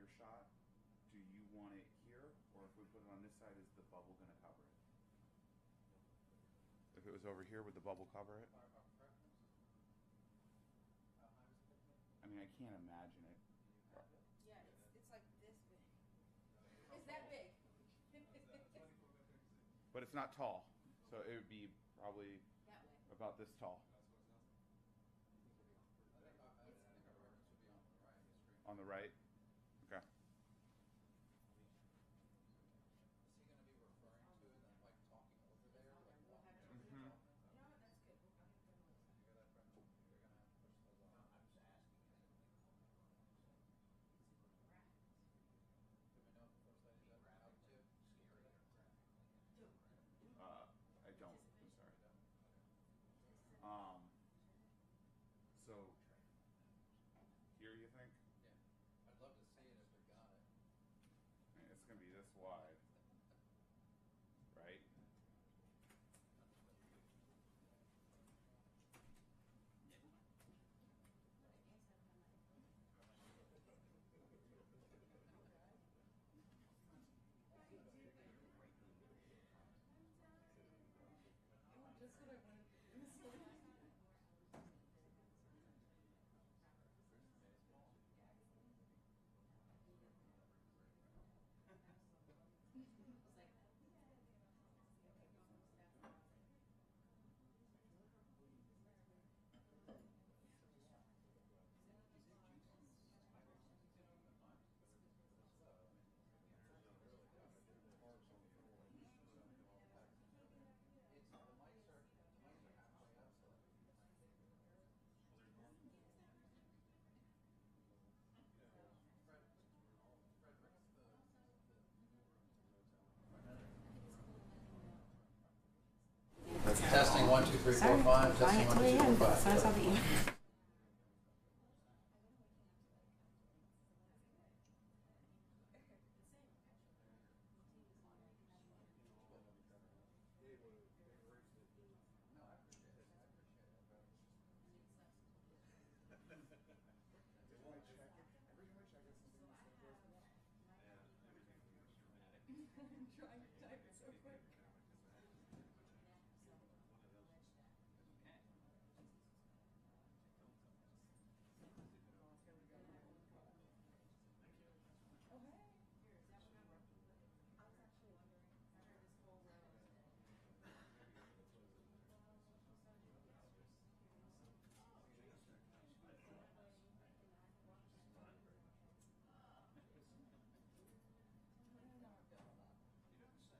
your shot, do you want it here, or if we put it on this side, is the bubble going to cover it? If it was over here, would the bubble cover it? I mean, I can't imagine it. Yeah, it's like this big. It's that big. But it's not tall, so it would be probably That way. about this tall. On the right? Okay. Is he going to be referring to it and like talking over there? Like walking over Mm-hmm. there? You know what? That's good. I'll get them those. You hear that, Brent? You're going to have to push those on. I'm just asking. Do we know if the first lady's out too? I don't. I'm sorry. So here, you think? Yeah. I'd love to see it if we got it. I mean, it's gonna be this wide, right? Just what I wanted. It's the mics are halfway up. Fred, what's the new room? Testing 1, 2, 3, 4, 5. Testing 1, 2, 3, 4, 5. I saw the email. No, I appreciate it. I appreciate it. Every time I check it, something else goes wrong. I'm trying to type it so quick. Oh, hey. Here, is that what number? I was actually wondering. I heard this whole row.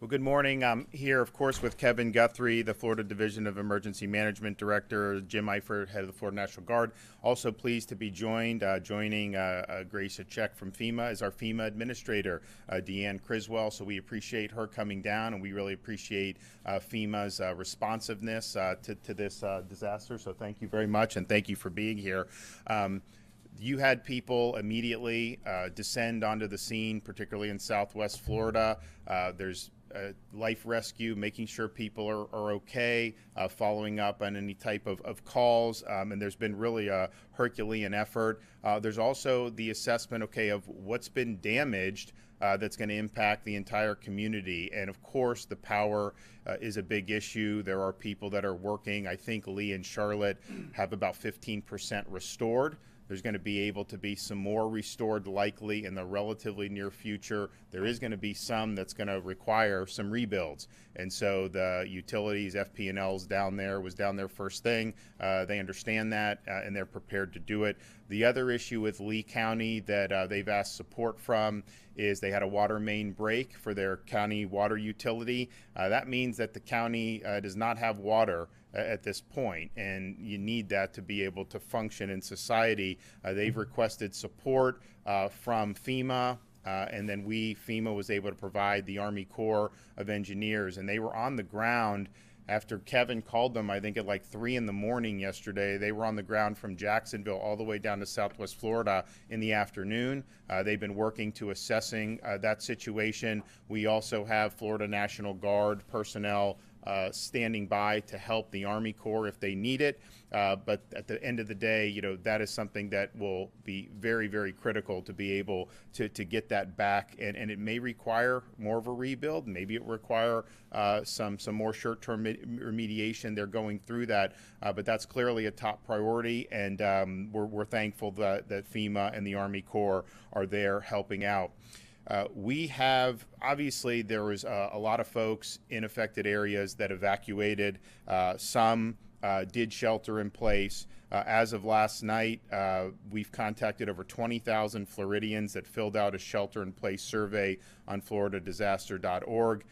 Well, good morning. I'm here, of course, with Kevin Guthrie, the Florida Division of Emergency Management Director, Jim Eifert, head of the Florida National Guard. Also pleased to be joining Grace Check from FEMA as our FEMA administrator, Deanne Criswell. So we appreciate her coming down, and we really appreciate FEMA's responsiveness to this disaster. So thank you very much, and thank you for being here. You had people immediately descend onto the scene, particularly in Southwest Florida. There's life rescue, making sure people are okay, following up on any type of calls, and there's been really a Herculean effort. There's also the assessment, of what's been damaged that's going to impact the entire community. And of course, the power is a big issue. There are people that are working. I think Lee and Charlotte have about 15% restored. There's going to be able to be some more restored likely in the relatively near future. There is going to be some that's going to require some rebuilds. And so the utilities, FP&L's was down there first thing. They understand that and they're prepared to do it. The other issue with Lee County that they've asked support from is they had a water main break for their county water utility. That means that the county does not have water at this point, and you need that to be able to function in society. They've requested support from FEMA, and then FEMA was able to provide the Army Corps of Engineers, and they were on the ground after Kevin called them, I think at like 3 in the morning yesterday. They were on the ground from Jacksonville all the way down to Southwest Florida in the afternoon. They've been working to assessing that situation. We also have Florida National Guard personnel standing by to help the Army Corps if they need it. But at the end of the day, that is something that will be very, very critical to be able to get that back. And it may require more of a rebuild. Maybe it require some more short-term remediation. They're going through that. But that's clearly a top priority. And we're thankful that FEMA and the Army Corps are there helping out. We have, obviously, there was a lot of folks in affected areas that evacuated. Some did shelter in place. As of last night, we've contacted over 20,000 Floridians that filled out a shelter-in-place survey on floridadisaster.org.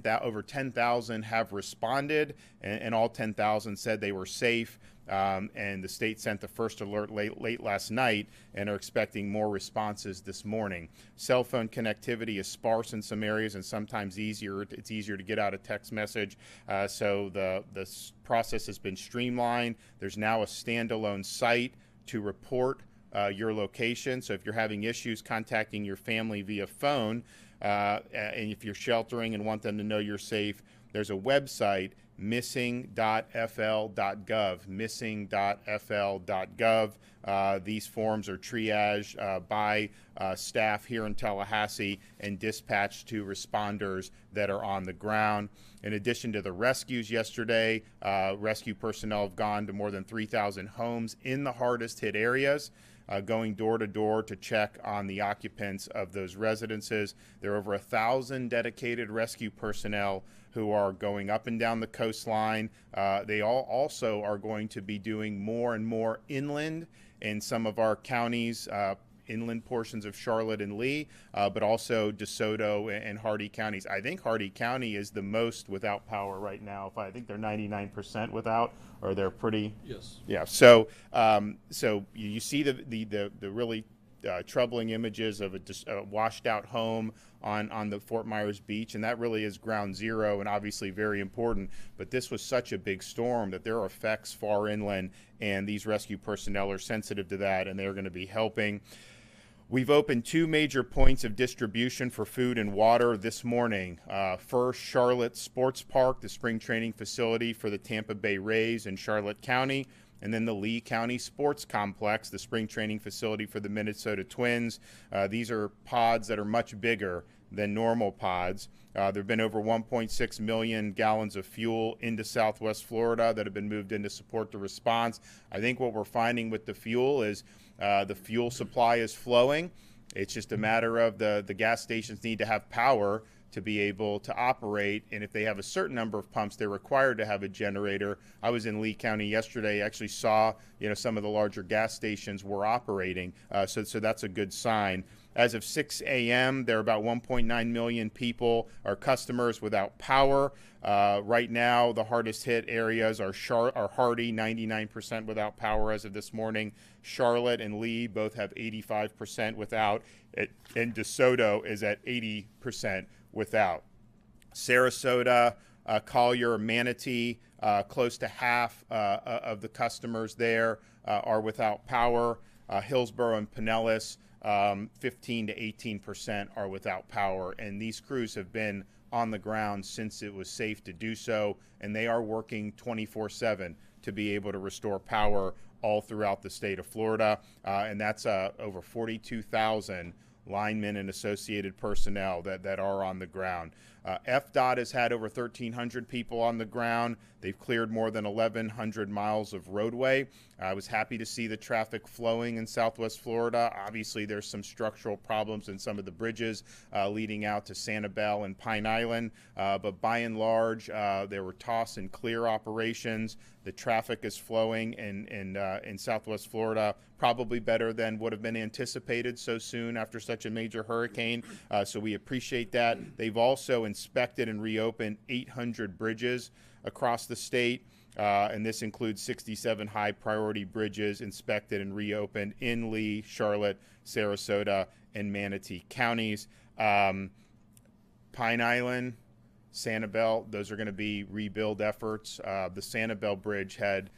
Over 10,000 have responded, and all 10,000 said they were safe. And the state sent the first alert late last night and are expecting more responses this morning. Cell phone connectivity is sparse in some areas and sometimes it's easier to get out a text message. So the process has been streamlined. There's now a standalone site to report your location. So if you're having issues contacting your family via phone, and if you're sheltering and want them to know you're safe, there's a website, missing.fl.gov, missing.fl.gov. These forms are triaged by staff here in Tallahassee and dispatched to responders that are on the ground. In addition to the rescues yesterday, rescue personnel have gone to more than 3,000 homes in the hardest hit areas, going door to door to check on the occupants of those residences. There are over 1,000 dedicated rescue personnel who are going up and down the coastline. They all also are going to be doing more and more inland in some of our counties, inland portions of Charlotte and Lee, but also DeSoto and Hardy counties. I think Hardy County is the most without power right now. I think they're 99% without, or they're pretty. Yes. Yeah. So you see the really troubling images of a washed out home on the Fort Myers beach, and that really is ground zero and obviously very important. But this was such a big storm that there are effects far inland, and these rescue personnel are sensitive to that, and they're going to be helping. We've opened 2 major points of distribution for food and water this morning. First, Charlotte Sports Park, the spring training facility for the Tampa Bay Rays in Charlotte County, and then the Lee County Sports Complex, the spring training facility for the Minnesota Twins. These are pods that are much bigger than normal pods. There have been over 1.6 million gallons of fuel into Southwest Florida that have been moved in to support the response. I think what we're finding with the fuel is the fuel supply is flowing. It's just a matter of the gas stations need to have power to be able to operate. And if they have a certain number of pumps, they're required to have a generator. I was in Lee County yesterday, actually saw, some of the larger gas stations were operating. So that's a good sign. As of 6 a.m., there are about 1.9 million people, our customers, without power. Right now, the hardest hit areas are Hardy, 99% without power as of this morning. Charlotte and Lee both have 85% without, and DeSoto is at 80% without. Sarasota, Collier, Manatee, close to half of the customers there are without power. Hillsborough and Pinellas, 15 to 18% are without power, and these crews have been on the ground since it was safe to do so, and they are working 24/7 to be able to restore power all throughout the state of Florida, and that's over 42,000 linemen and associated personnel that are on the ground. FDOT has had over 1,300 people on the ground. They've cleared more than 1,100 miles of roadway. I was happy to see the traffic flowing in Southwest Florida. Obviously, there's some structural problems in some of the bridges leading out to Sanibel and Pine Island, but by and large, there were toss and clear operations. The traffic is flowing in Southwest Florida, probably better than would have been anticipated so soon after such a major hurricane. So we appreciate that. They've also inspected and reopened 800 bridges across the state, and this includes 67 high priority bridges inspected and reopened in Lee, Charlotte, Sarasota, and Manatee counties. Pine Island, Sanibel, those are going to be rebuild efforts. The Sanibel Bridge had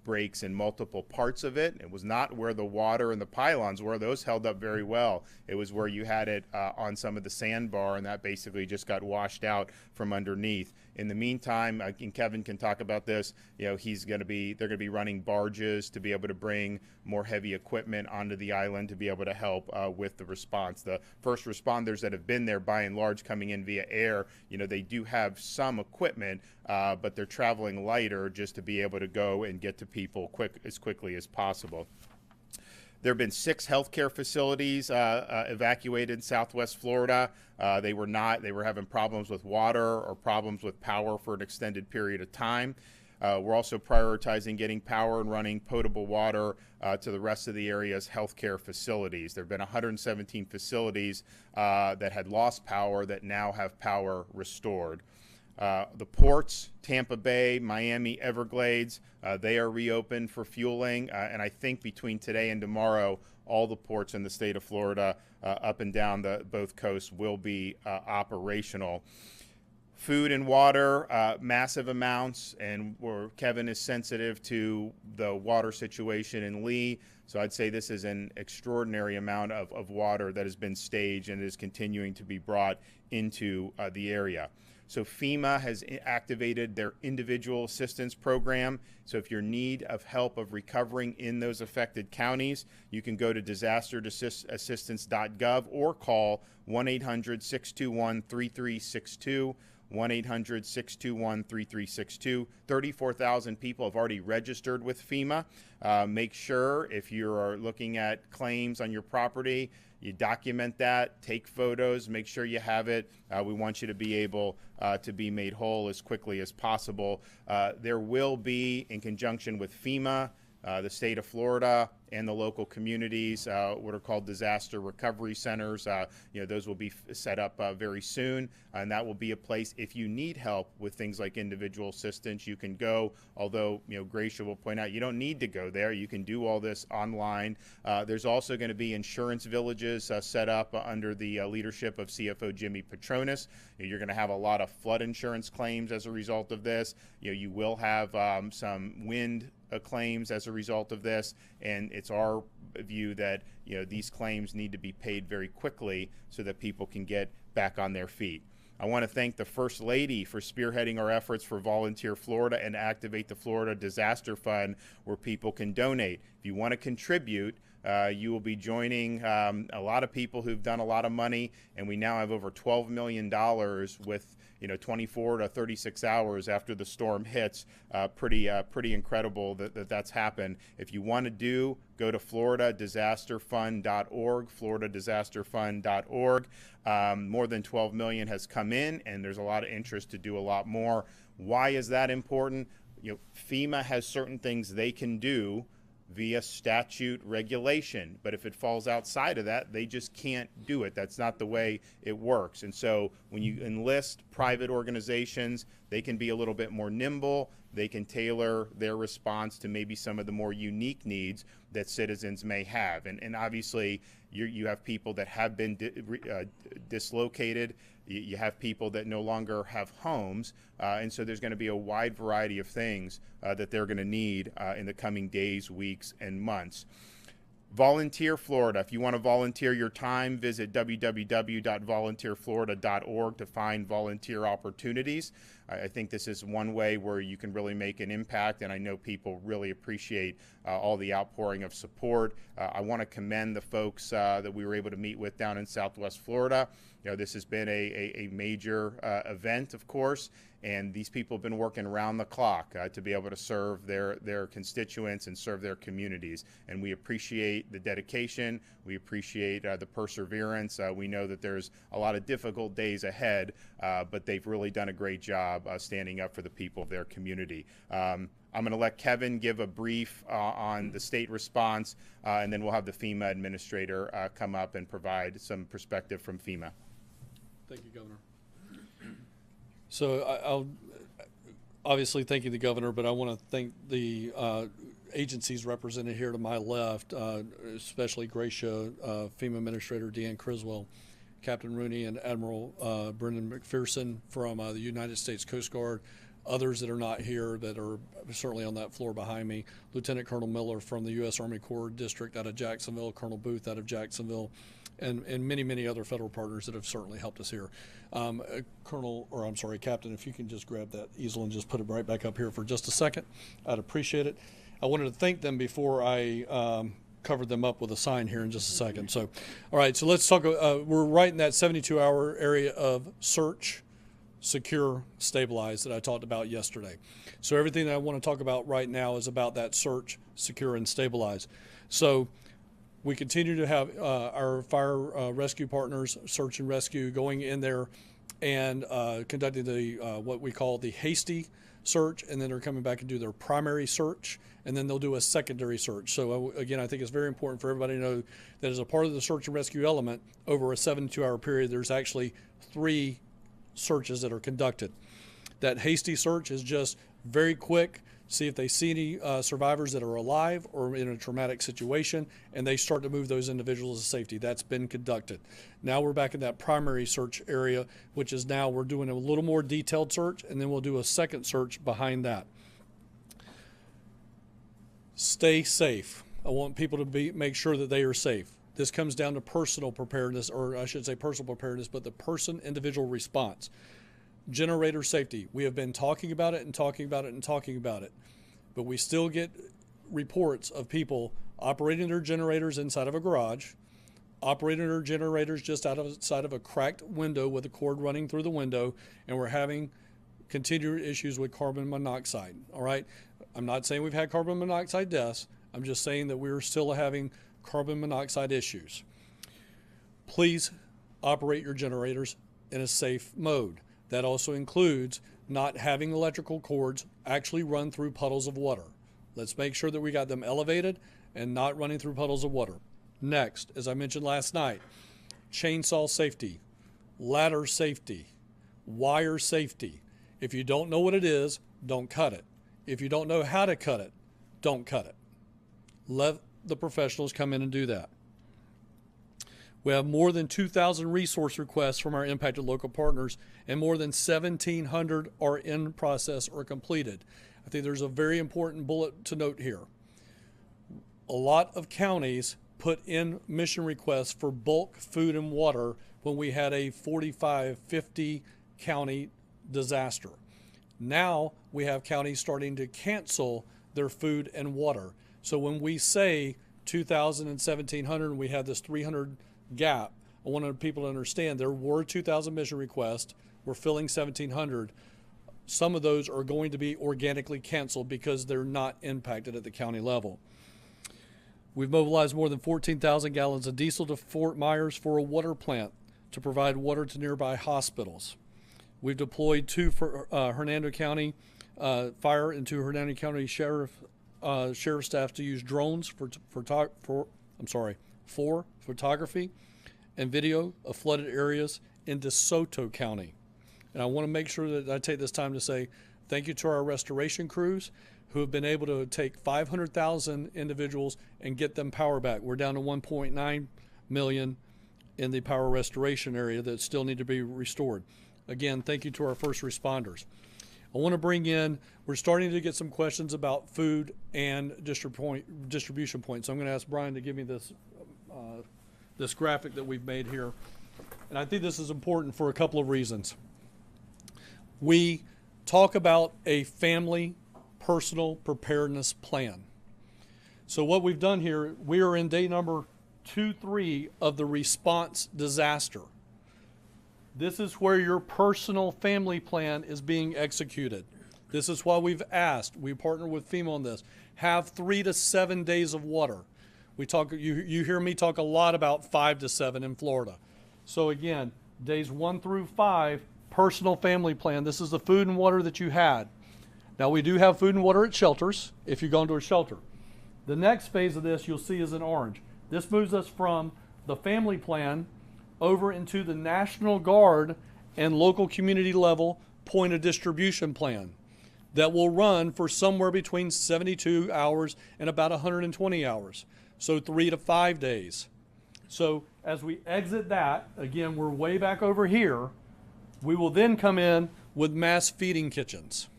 breaks in multiple parts of it. It was not where the water and the pylons were. Those held up very well. It was where you had it on some of the sandbar, and that basically just got washed out from underneath. In the meantime, and Kevin can talk about this, they're going to be running barges to be able to bring more heavy equipment onto the island to be able to help with the response. The first responders that have been there, by and large, coming in via air, they do have some equipment, but they're traveling lighter just to be able to go and get to people as quickly as possible. There have been 6 healthcare facilities evacuated in Southwest Florida. They were having problems with water or problems with power for an extended period of time. We're also prioritizing getting power and running potable water to the rest of the area's healthcare facilities. There have been 117 facilities that had lost power that now have power restored. The ports, Tampa Bay, Miami, Everglades, they are reopened for fueling, and I think between today and tomorrow, all the ports in the state of Florida up and down both coasts will be operational. Food and water, massive amounts, and Kevin is sensitive to the water situation in Lee, so I'd say this is an extraordinary amount of water that has been staged and is continuing to be brought into the area. So FEMA has activated their individual assistance program. So if you're in need of help of recovering in those affected counties, you can go to disasterassistance.gov or call 1-800-621-3362. 1-800-621-3362. 34,000 people have already registered with FEMA. Make sure if you are looking at claims on your property, you document that, take photos, make sure you have it. We want you to be able to be made whole as quickly as possible. There will be, in conjunction with FEMA, the state of Florida, and the local communities, what are called disaster recovery centers. Those will be set up very soon, and that will be a place if you need help with things like individual assistance, you can go, although, Gracia will point out, you don't need to go there. You can do all this online. There's also going to be insurance villages set up under the leadership of CFO Jimmy Petronis. You're going to have a lot of flood insurance claims as a result of this. You will have some wind claims as a result of this, and it's our view that these claims need to be paid very quickly so that people can get back on their feet. I want to thank the First Lady for spearheading our efforts for Volunteer Florida and Activate the Florida Disaster Fund, where people can donate. If you want to contribute, you will be joining a lot of people who've done a lot of money, and we now have over $12 million with 24 to 36 hours after the storm hits. Pretty incredible that's happened. If you want to go to floridadisasterfund.org, floridadisasterfund.org. More than 12 million has come in, and there's a lot of interest to do a lot more. Why is that important? FEMA has certain things they can do via statute regulation, but if it falls outside of that, they just can't do it. That's not the way it works. And so when you enlist private organizations, they can be a little bit more nimble. They can tailor their response to maybe some of the more unique needs that citizens may have. And obviously, you have people that have been dislocated. You have people that no longer have homes. And so there's going to be a wide variety of things that they're going to need in the coming days, weeks, and months. Volunteer Florida. If you want to volunteer your time, visit www.volunteerflorida.org to find volunteer opportunities. I think this is one way where you can really make an impact, and I know people really appreciate all the outpouring of support. I want to commend the folks that we were able to meet with down in Southwest Florida. This has been a major event, of course, and these people have been working around the clock to be able to serve their constituents and serve their communities. And we appreciate the dedication. We appreciate the perseverance. We know that there's a lot of difficult days ahead, but they've really done a great job standing up for the people of their community. I'm going to let Kevin give a brief on the state response, and then we'll have the FEMA administrator come up and provide some perspective from FEMA. Thank you, Governor. So I'll obviously thank you, the Governor, but I want to thank the agencies represented here to my left, especially Gracia, FEMA Administrator Deanne Criswell, Captain Rooney, and Admiral Brendan McPherson from the United States Coast Guard, others that are not here that are certainly on that floor behind me, Lieutenant Colonel Miller from the U.S. Army Corps District out of Jacksonville, Colonel Booth out of Jacksonville, and many, many other federal partners that have certainly helped us here. Captain, if you can just grab that easel and just put it right back up here for just a second, I'd appreciate it. I wanted to thank them before I covered them up with a sign here in just a second. So, all right, so let's talk. We're right in that 72-hour area of search, secure, stabilize that I talked about yesterday. So everything that I want to talk about right now is about that search, secure, and stabilize. So we continue to have our fire rescue partners, search and rescue, going in there and conducting the what we call the hasty search, and then they're coming back and do their primary search, and then they'll do a secondary search. So again, I think it's very important for everybody to know that as a part of the search and rescue element, over a 72-hour period, there's actually 3 searches that are conducted. That hasty search is just very quick, see if they see any survivors that are alive or in a traumatic situation, and they start to move those individuals to safety. That's been conducted. Now we're back in that primary search area, which is now we're doing a little more detailed search, and then we'll do a second search behind that. Stay safe. I want people to make sure that they are safe. This comes down to personal preparedness, or I should say personal preparedness, but the individual response. Generator safety. We have been talking about it and talking about it and talking about it, but we still get reports of people operating their generators inside of a garage, operating their generators just outside of a cracked window with a cord running through the window, and we're having continued issues with carbon monoxide. All right? I'm not saying we've had carbon monoxide deaths. I'm just saying that we're still having carbon monoxide issues. Please operate your generators in a safe mode. That also includes not having electrical cords actually run through puddles of water. Let's make sure that we got them elevated and not running through puddles of water. Next, as I mentioned last night, chainsaw safety, ladder safety, wire safety. If you don't know what it is, don't cut it. If you don't know how to cut it, don't cut it. Let the professionals come in and do that. We have more than 2,000 resource requests from our impacted local partners, and more than 1,700 are in process or completed. I think there's a very important bullet to note here. A lot of counties put in mission requests for bulk food and water when we had a 45, 50 county disaster. Now we have counties starting to cancel their food and water. So when we say 2,000 and 1,700, and we have this 300 gap, I wanted people to understand there were 2,000 mission requests. We're filling 1,700. Some of those are going to be organically canceled because they're not impacted at the county level. We've mobilized more than 14,000 gallons of diesel to Fort Myers for a water plant to provide water to nearby hospitals. We've deployed two for Hernando County fire and two Hernando County sheriff staff to use drones for photography and video of flooded areas in DeSoto County. And I want to make sure that I take this time to say thank you to our restoration crews who have been able to take 500,000 individuals and get them power back. We're down to 1.9 million in the power restoration area that still need to be restored. Again, thank you to our first responders. I want to bring in, we're starting to get some questions about food and distribution points. So I'm going to ask Brian to give me this graphic that we've made here. And I think this is important for a couple of reasons. We talk about a family personal preparedness plan. So what we've done here, we are in day number 2-3 of the response disaster. This is where your personal family plan is being executed. This is why we've asked, we partner with Fema on this, have 3 to 7 days of water. We talk, you hear me talk a lot about 5 to 7 in Florida. So again, days 1 through 5, personal family plan. This is the food and water that you had. Now we do have food and water at shelters if you go into a shelter. The next phase of this you'll see is in orange. This moves us from the family plan over into the National Guard and local community level point of distribution plan that will run for somewhere between 72 hours and about 120 hours. So 3 to 5 days. So as we exit that, again, we're way back over here. We will then come in with mass feeding kitchens.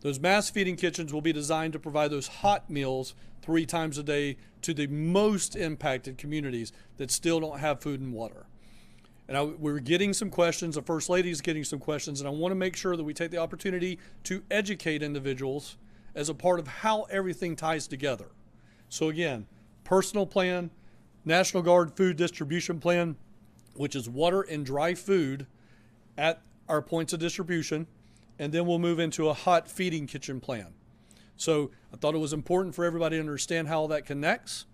Those mass feeding kitchens will be designed to provide those hot meals 3 times a day to the most impacted communities that still don't have food and water. And we're getting some questions, the First Lady is getting some questions, and I want to make sure that we take the opportunity to educate individuals as a part of how everything ties together. So again, personal plan, National Guard food distribution plan, which is water and dry food at our points of distribution, and then we'll move into a hot feeding kitchen plan. So I thought it was important for everybody to understand how that connects,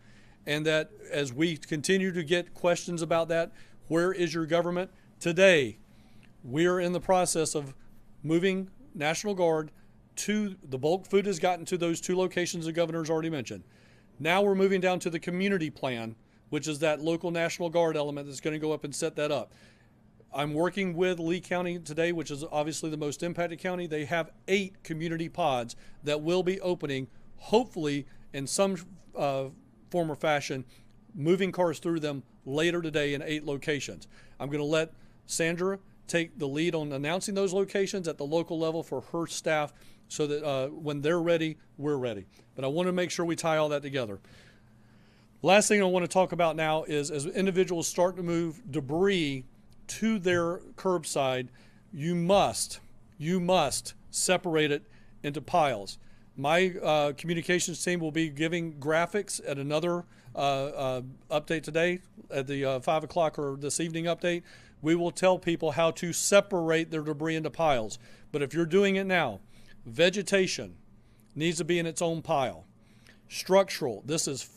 and that as we continue to get questions about that, where is your government? Today, we're in the process of moving National Guard to, the bulk food has gotten to those 2 locations the governor's already mentioned. Now we're moving down to the community plan, which is that local National Guard element that's going to go up and set that up. I'm working with Lee County today, which is obviously the most impacted county. They have 8 community pods that will be opening, hopefully in some form or fashion, moving cars through them later today in 8 locations. I'm going to let Sandra take the lead on announcing those locations at the local level for her staff so that when they're ready, we're ready. But I want to make sure we tie all that together. Last thing I want to talk about now is as individuals start to move debris to their curbside, you must separate it into piles. My communications team will be giving graphics at another update today at the 5 o'clock or this evening update. We will tell people how to separate their debris into piles. But if you're doing it now, vegetation needs to be in its own pile. Structural, this is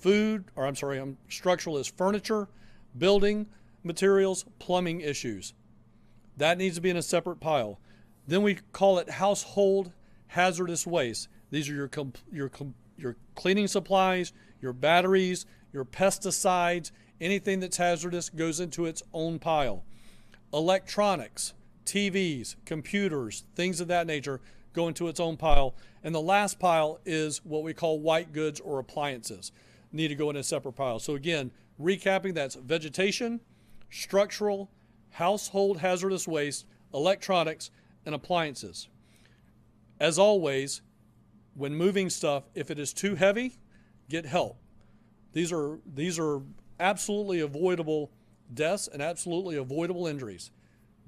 structural is furniture, building materials, plumbing issues. That needs to be in a separate pile. Then we call it household hazardous waste. These are your cleaning supplies, your batteries, your pesticides, anything that's hazardous goes into its own pile. Electronics, TVs, computers, things of that nature go into its own pile. And the last pile is what we call white goods or appliances. Need to go in a separate pile. So again, recapping, that's vegetation, structural, household hazardous waste, electronics, and appliances. As always, when moving stuff, if it is too heavy, get help. These are absolutely avoidable deaths and absolutely avoidable injuries.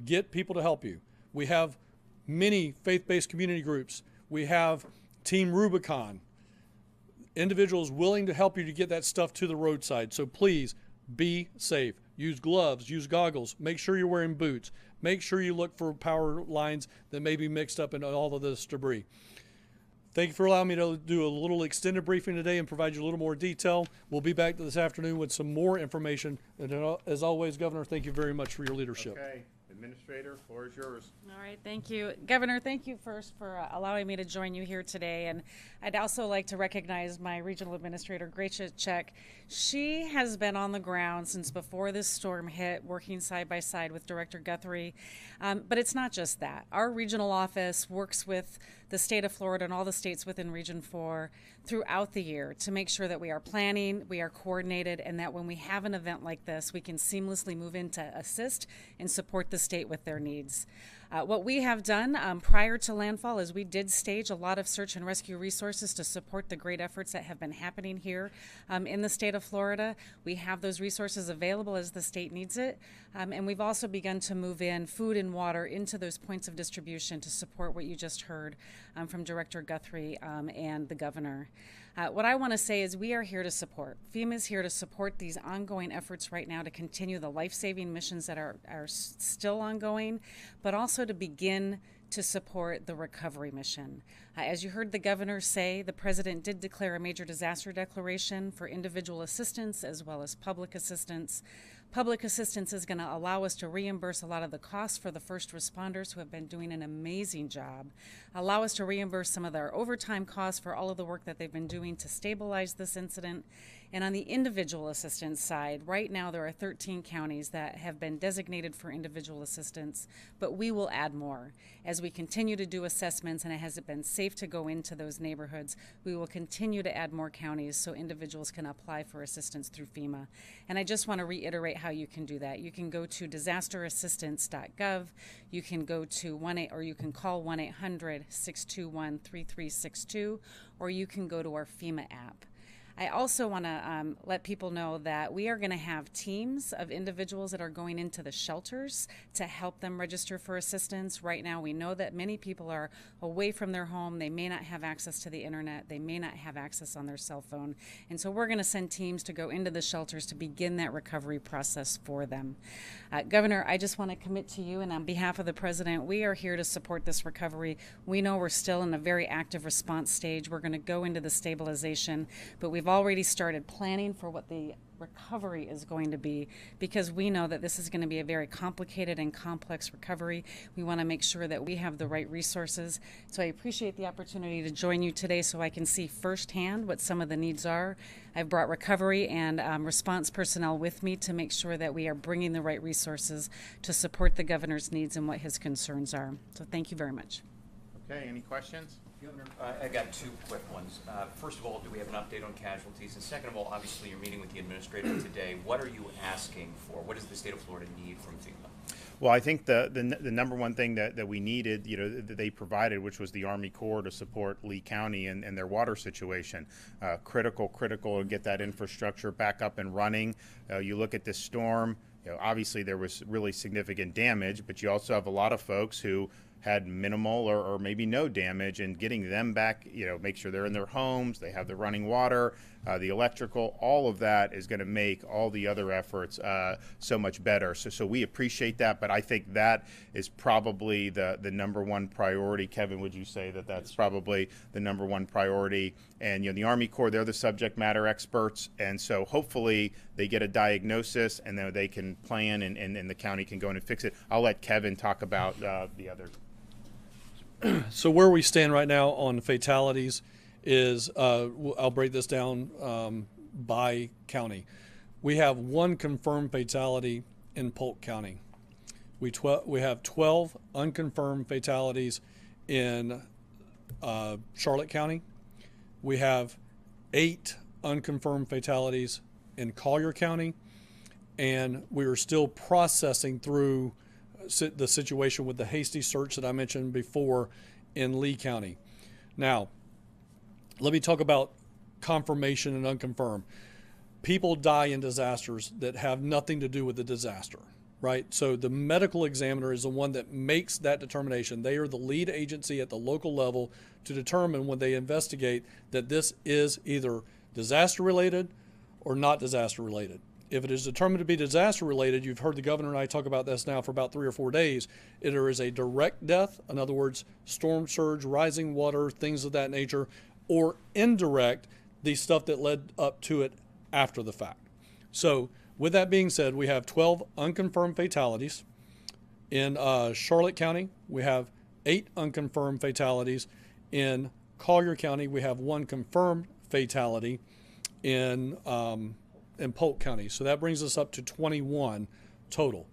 Get people to help you. We have many faith-based community groups. We have Team Rubicon. individuals willing to help you to get that stuff to the roadside. So please be safe. Use gloves, use goggles, make sure you're wearing boots, make sure you look for power lines that may be mixed up in all of this debris. Thank you for allowing me to do a little extended briefing today and provide you a little more detail. We'll be back this afternoon with some more information. And as always, Governor, thank you very much for your leadership. Okay, Administrator, floor is yours. All right, thank you. Governor, thank you first for allowing me to join you here today. And I'd also like to recognize my regional administrator, Gracia Check. She has been on the ground since before this storm hit, working side by side with Director Guthrie. But it's not just that. Our regional office works with the state of Florida and all the states within Region 4 throughout the year to make sure that we are planning, we are coordinated, and that when we have an event like this, we can seamlessly move in to assist and support the state with their needs. What we have done prior to landfall is we did stage a lot of search and rescue resources to support the great efforts that have been happening here in the state of Florida. We have those resources available as the state needs it. And we've also begun to move in food and water into those points of distribution to support what you just heard from Director Guthrie and the governor. What I want to say is we are here to support. FEMA is here to support these ongoing efforts right now to continue the life-saving missions that are still ongoing, but also to begin to support the recovery mission. As you heard the governor say, the president did declare a major disaster declaration for individual assistance as well as public assistance. Public assistance is going to allow us to reimburse a lot of the costs for the first responders who have been doing an amazing job, allow us to reimburse some of their overtime costs for all of the work that they've been doing to stabilize this incident. And on the individual assistance side, right now there are 13 counties that have been designated for individual assistance, but we will add more. As we continue to do assessments and it has been safe to go into those neighborhoods, we will continue to add more counties so individuals can apply for assistance through FEMA. And I just want to reiterate how you can do that. You can go to disasterassistance.gov, you can go to you can call 1-800-621-3362, or you can go to our FEMA app. I also want to let people know that we are going to have teams of individuals that are going into the shelters to help them register for assistance. Right now, we know that many people are away from their home. They may not have access to the internet. They may not have access on their cell phone. And so we're going to send teams to go into the shelters to begin that recovery process for them. Governor, I just want to commit to you, and on behalf of the president, we are here to support this recovery. We know we're still in a very active response stage. We're going to go into the stabilization, but we've already started planning for what the recovery is going to be, because we know that this is going to be a very complicated and complex recovery. We want to make sure that we have the right resources. So I appreciate the opportunity to join you today so I can see firsthand what some of the needs are. I've brought recovery and response personnel with me to make sure that we are bringing the right resources to support the governor's needs and what his concerns are. So thank you very much. Okay, any questions? Governor, I got two quick ones. First of all, do we have an update on casualties? And second of all, obviously you're meeting with the administrator today. What are you asking for? What does the state of Florida need from FEMA? Well, I think the number one thing that we needed, that they provided, which was the Army Corps to support Lee County and their water situation. Critical to get that infrastructure back up and running. You look at this storm, obviously there was really significant damage, but you also have a lot of folks who had minimal or maybe no damage, and getting them back, make sure they're in their homes, they have the running water, the electrical, all of that is going to make all the other efforts so much better. So we appreciate that, but I think that is probably the number one priority. Kevin, would you say that that's probably the number one priority? And the Army Corps, they're the subject matter experts, and so hopefully they get a diagnosis and then they can plan and the county can go in and fix it. I'll let Kevin talk about the other. So where we stand right now on fatalities is, I'll break this down by county. We have one confirmed fatality in Polk County. We have 12 unconfirmed fatalities in Charlotte County. We have 8 unconfirmed fatalities in Collier County, and we are still processing through the situation with the hasty search that I mentioned before in Lee County. Now, let me talk about confirmation and unconfirmed. People die in disasters that have nothing to do with the disaster. right? So the medical examiner is the one that makes that determination. They are the lead agency at the local level to determine when they investigate that this is either disaster related or not disaster related. If it is determined to be disaster related, you've heard the governor and I talk about this now for about 3 or 4 days, there is a direct death, in other words, storm surge, rising water, things of that nature, or indirect, the stuff that led up to it after the fact. So with that being said, we have 12 unconfirmed fatalities. In Charlotte County, we have 8 unconfirmed fatalities. In Collier County, we have 1 confirmed fatality in Polk County. So that brings us up to 21 total.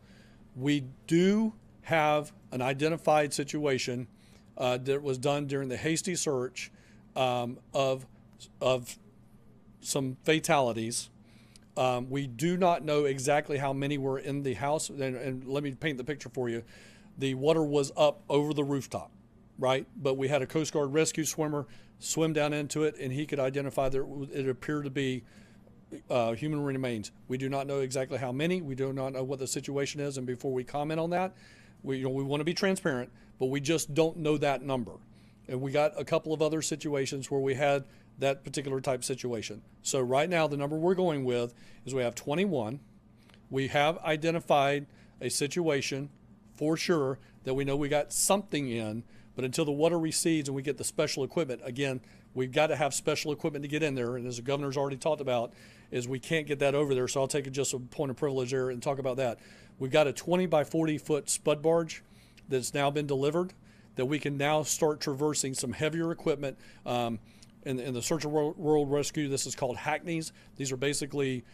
We do have an identified situation that was done during the hasty search of some fatalities. We do not know exactly how many were in the house. And let me paint the picture for you. The water was up over the rooftop, right? But we had a Coast Guard rescue swimmer swim down into it, and he could identify that it appeared to be human remains. We do not know exactly how many. We do not know what the situation is. And before we comment on that, we want to be transparent, but we just don't know that number. And we got a couple of other situations where we had that particular type situation. So right now, the number we're going with is we have 21. We have identified a situation for sure that we know we got something in, but until the water recedes and we get the special equipment, again, we've got to have special equipment to get in there. And as the governor's already talked about, is we can't get that over there. So I'll take just a point of privilege there and talk about that. We've got a 20 by 40 foot spud barge that's now been delivered that we can now start traversing some heavier equipment. In the Search and World Rescue, this is called hackneys. These are basically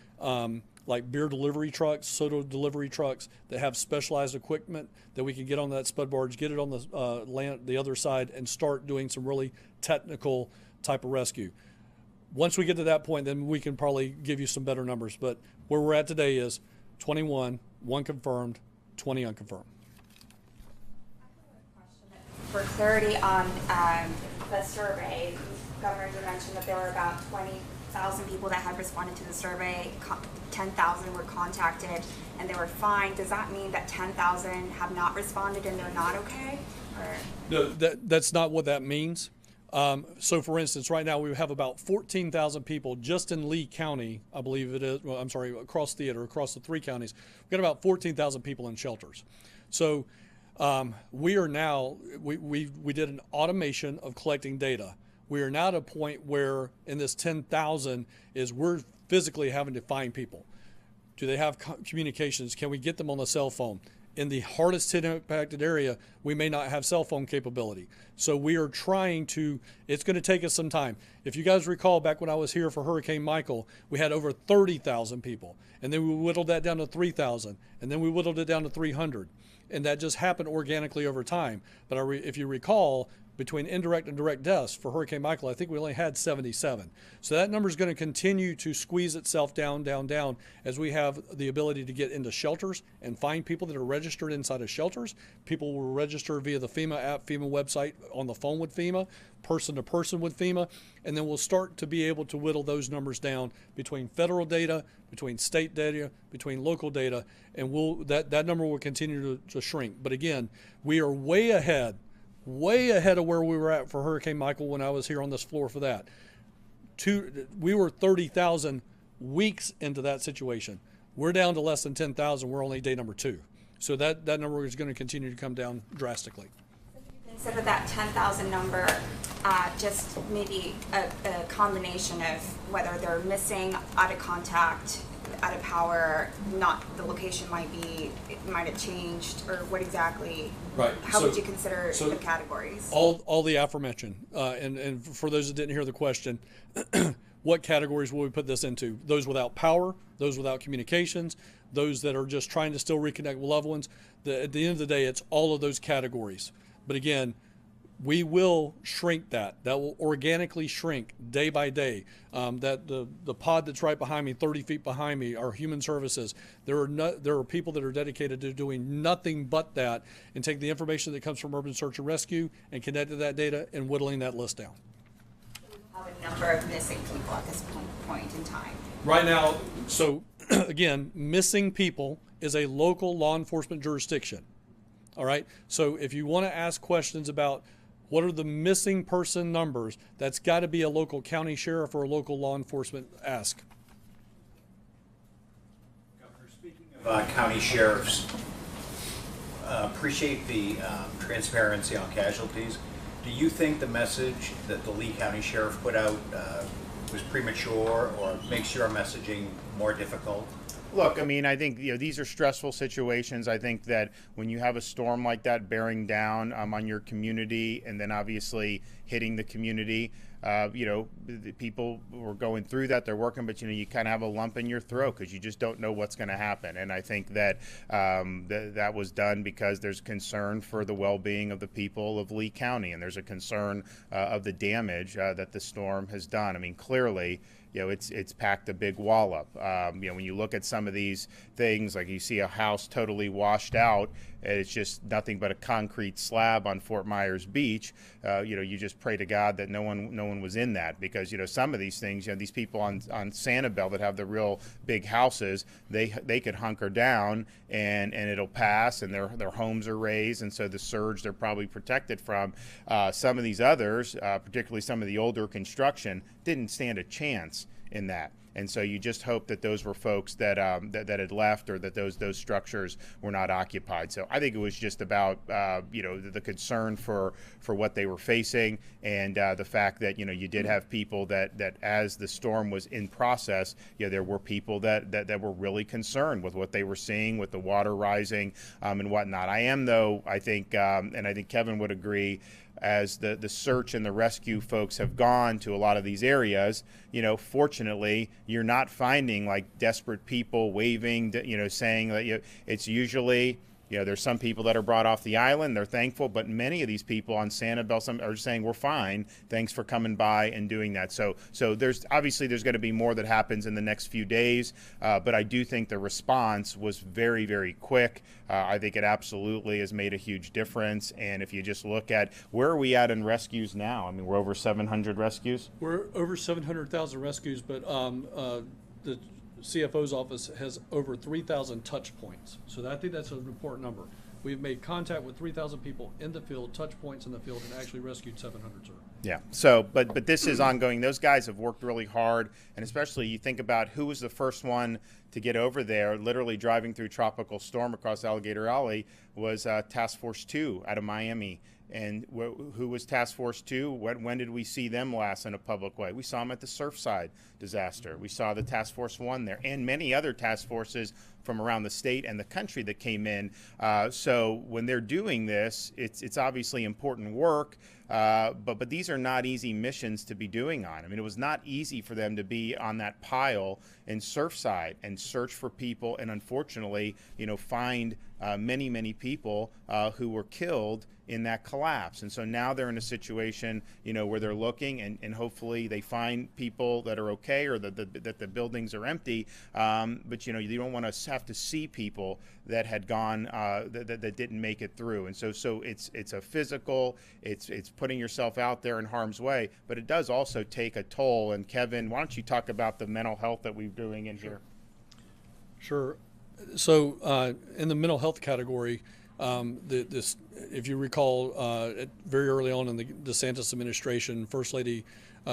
like beer delivery trucks, soda delivery trucks that have specialized equipment that we can get on that spud barge, get it on the land, the other side, and start doing some really technical type of rescue. Once we get to that point, then we can probably give you some better numbers. But where we're at today is 21, 1 confirmed, 20 unconfirmed. For clarity on the survey, Governor, you mentioned that there were about 20,000 people that had responded to the survey, 10,000 were contacted, and they were fine. Does that mean that 10,000 have not responded and they're not okay? Or? No, that's not what that means. So, for instance, right now we have about 14,000 people just in Lee County, I believe it is. Well, I'm sorry, across the 3 counties. We've got about 14,000 people in shelters. So we are now, we did an automation of collecting data. We are now at a point where in this 10,000 is we're physically having to find people. Do they have communications? Can we get them on the cell phone? In the hardest hit impacted area, we may not have cell phone capability. So we are trying to, it's going to take us some time. If you guys recall back when I was here for Hurricane Michael, we had over 30,000 people. And then we whittled that down to 3,000. And then we whittled it down to 300. And that just happened organically over time. But if you recall, between indirect and direct deaths for Hurricane Michael, I think we only had 77. So that number is going to continue to squeeze itself down as we have the ability to get into shelters and find people that are registered inside of shelters. People will register via the FEMA app, FEMA website, on the phone with FEMA, person to person with FEMA, and then we'll start to be able to whittle those numbers down between federal data, between state data, between local data, and that number will continue to shrink. But again, we are way ahead of where we were at for Hurricane Michael when I was here on this floor for that. We were 30,000 weeks into that situation. We're down to less than 10,000. We're only day number 2. So that number is going to continue to come down drastically. Consider that 10,000 number just maybe a combination of whether they're missing, out of contact, out of power, not the location might have changed, or what exactly? Right. How would you consider the categories? All the aforementioned. And for those that didn't hear the question, what categories will we put this into? Those without power, those without communications, those that are just trying to still reconnect with loved ones. At the end of the day, it's all of those categories. But again, we will shrink that. That will organically shrink day by day. That the pod that's right behind me, 30 feet behind me, are human services. There are people that are dedicated to doing nothing but that and take the information that comes from Urban Search and Rescue and connect to that data and whittling that list down. Have a number of missing people at this point in time. Right now, so again, missing people is a local law enforcement jurisdiction. All right. So if you want to ask questions about what are the missing person numbers, that's got to be a local county sheriff or a local law enforcement ask. Governor, speaking of county sheriffs, appreciate the transparency on casualties. Do you think the message that the Lee County Sheriff put out was premature, or makes your messaging more difficult? Look, I mean, I think these are stressful situations. I think that when you have a storm like that bearing down on your community, and then obviously hitting the community, the people were going through that. They're working, but you kind of have a lump in your throat because you just don't know what's going to happen. And I think that that was done because there's concern for the well-being of the people of Lee County, and there's a concern of the damage that the storm has done. I mean, clearly, it's packed a big wallop. When you look at some of these things, like you see a house totally washed out, and it's just nothing but a concrete slab on Fort Myers Beach. You just pray to God that no one was in that, because some of these things, these people on Sanibel that have the real big houses, they could hunker down and it'll pass, and their homes are raised, and so the surge they're probably protected from. Some of these others, particularly some of the older construction, didn't stand a chance in that. And so you just hope that those were folks that that had left, or that those structures were not occupied. So I think it was just about the concern for what they were facing, and the fact that you did have people that as the storm was in process, there were people that were really concerned with what they were seeing with the water rising and whatnot. I think and I think Kevin would agree, as the search and the rescue folks have gone to a lot of these areas, fortunately, you're not finding like desperate people waving, saying that it's usually, there's some people that are brought off the island, they're thankful, but many of these people on Sanibel are saying, we're fine, thanks for coming by and doing that. So there's going to be more that happens in the next few days, but I do think the response was very, very quick. I think it absolutely has made a huge difference. And if you just look at where are we at in rescues now, I mean, we're over 700 rescues. We're over 700,000 rescues, but the CFO's office has over 3,000 touch points. So I think that's an important number. We've made contact with 3,000 people in the field, touch points in the field, and actually rescued 700, sir. Yeah. So, but this is ongoing. Those guys have worked really hard, and especially you think about who was the first one to get over there, literally driving through tropical storm across Alligator Alley, was Task Force 2 out of Miami. And who was Task Force 2? When did we see them last in a public way? We saw them at the Surfside disaster. We saw the Task Force 1 there, and many other task forces from around the state and the country that came in. So when they're doing this, it's obviously important work, but these are not easy missions to be doing on. I mean, it was not easy for them to be on that pile in Surfside and search for people, and unfortunately, find many people who were killed in that collapse. And so now they're in a situation, where they're looking, and hopefully they find people that are okay, or that the buildings are empty. But you don't want to have to see people that had gone that didn't make it through. And so it's a physical, it's putting yourself out there in harm's way, but it does also take a toll. And Kevin, why don't you talk about the mental health that we're doing in here? Sure. So in the mental health category, if you recall, very early on in the DeSantis administration, First Lady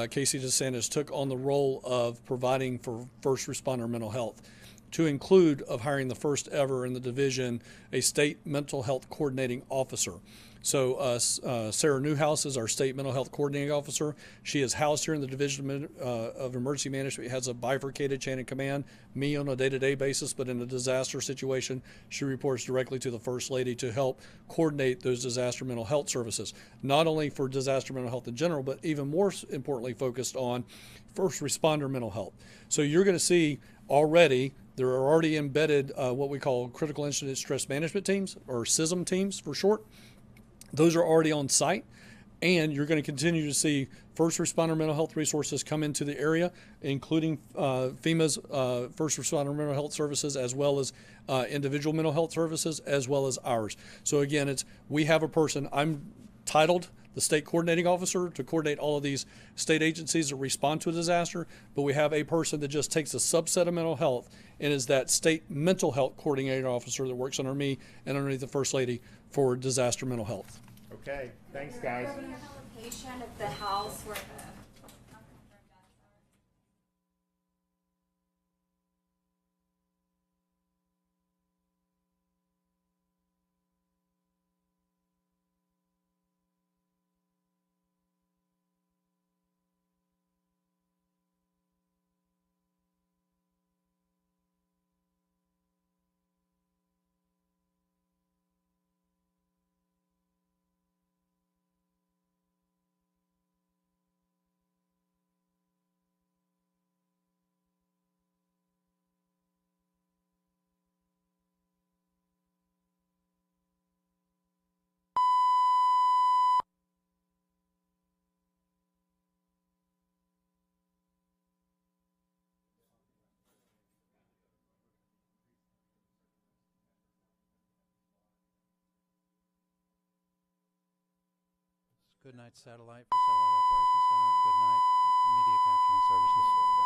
Casey DeSantis took on the role of providing for first responder mental health, to include of hiring the first ever in the division a state mental health coordinating officer. So Sarah Newhouse is our state mental health coordinating officer. She is housed here in the Division of Emergency Management. Has a bifurcated chain of command, me on a day-to-day basis, but in a disaster situation, she reports directly to the First Lady to help coordinate those disaster mental health services, not only for disaster mental health in general, but even more importantly focused on first responder mental health. So you're going to see already, there are already embedded what we call critical incident stress management teams, or CISM teams for short. Those are already on site, and you're going to continue to see first responder mental health resources come into the area, including FEMA's first responder mental health services, as well as individual mental health services, as well as ours. So again, we have a person, I'm titled the state coordinating officer to coordinate all of these state agencies that respond to a disaster, but we have a person that just takes a subset of mental health and is that state mental health coordinating officer that works under me and underneath the First Lady for disaster mental health. Okay, thanks, guys. Do you have a location of the house where the Good night, Satellite for Satellite Operations Center. Good night, Media Captioning Services.